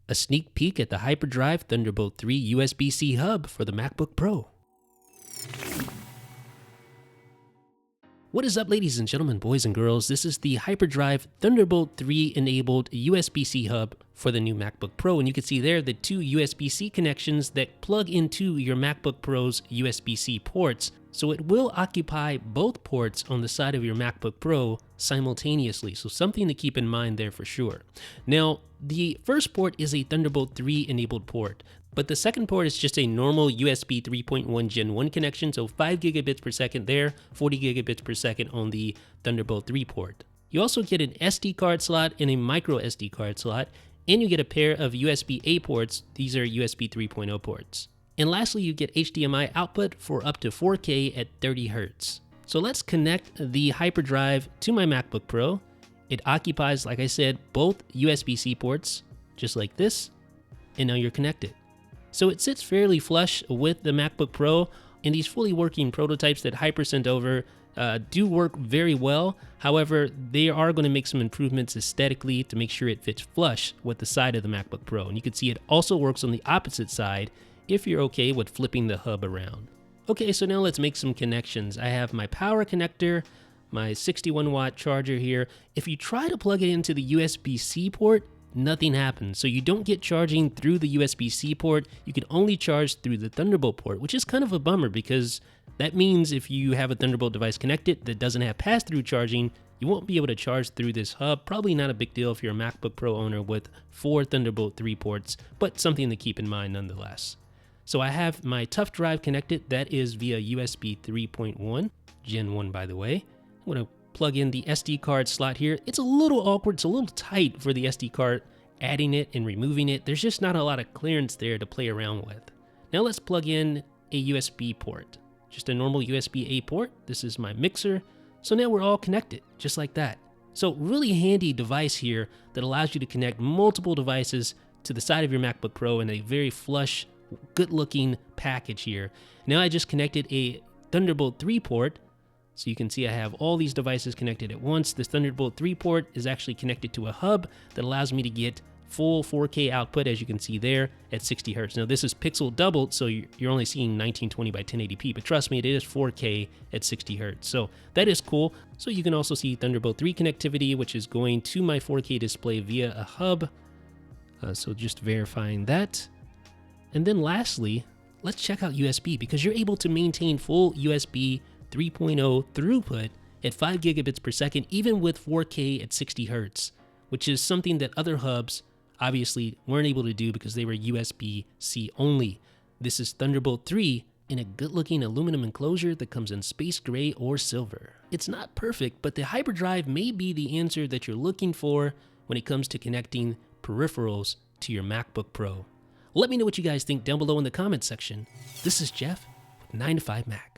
A sneak peek at the HyperDrive Thunderbolt 3 USB-C hub for the MacBook Pro. What is up, ladies and gentlemen, boys and girls? This is the HyperDrive Thunderbolt 3 enabled USB-C hub for the new MacBook Pro. And you can see there the two USB-C connections that plug into your MacBook Pro's USB-C ports. So it will occupy both ports on the side of your MacBook Pro simultaneously. So something to keep in mind there for sure. Now, the first port is a Thunderbolt 3 enabled port, but the second port is just a normal USB 3.1 Gen 1 connection. So 5 gigabits per second there, 40 gigabits per second on the Thunderbolt 3 port. You also get an SD card slot and a micro SD card slot, and you get a pair of USB-A ports. These are USB 3.0 ports. And lastly, you get HDMI output for up to 4K at 30 Hz. So let's connect the HyperDrive to my MacBook Pro. It occupies, like I said, both USB-C ports, just like this, and now you're connected. So it sits fairly flush with the MacBook Pro, and these fully working prototypes that Hyper sent over do work very well. However, they are going to make some improvements aesthetically to make sure it fits flush with the side of the MacBook Pro. And you can see it also works on the opposite side if you're okay with flipping the hub around. Okay, so now let's make some connections. I have my power connector, my 61 watt charger here. If you try to plug it into the USB-C port, nothing happens. So you don't get charging through the USB-C port. You can only charge through the Thunderbolt port, which is kind of a bummer because that means if you have a Thunderbolt device connected that doesn't have pass-through charging, you won't be able to charge through this hub. Probably not a big deal if you're a MacBook Pro owner with 4 Thunderbolt 3 ports, but something to keep in mind nonetheless. So I have my Tough Drive connected. That is via USB 3.1, Gen 1 by the way. I'm going to plug in the SD card slot here. It's a little awkward, it's a little tight for the SD card, adding it and removing it. There's just not a lot of clearance there to play around with. Now let's plug in a USB port, just a normal USB-A port. This is my mixer. So now we're all connected, just like that. So really handy device here that allows you to connect multiple devices to the side of your MacBook Pro in a very flush, good looking package here. Now I just connected a Thunderbolt 3 port. So you can see I have all these devices connected at once. This Thunderbolt 3 port is actually connected to a hub that allows me to get full 4K output, as you can see there, at 60 Hz. Now this is pixel doubled, so you're only seeing 1920 by 1080p, but trust me, it is 4K at 60 Hz. So that is cool. So you can also see Thunderbolt 3 connectivity, which is going to my 4K display via a hub. So just verifying that. And then lastly, let's check out USB, because you're able to maintain full USB 3.0 throughput at 5 gigabits per second, even with 4K at 60 Hz, which is something that other hubs obviously weren't able to do because they were USB-C only. This is Thunderbolt 3 in a good-looking aluminum enclosure that comes in space gray or silver. It's not perfect, but the HyperDrive may be the answer that you're looking for when it comes to connecting peripherals to your MacBook Pro. Let me know what you guys think down below in the comments section. This is Jeff with 9 to 5 Mac.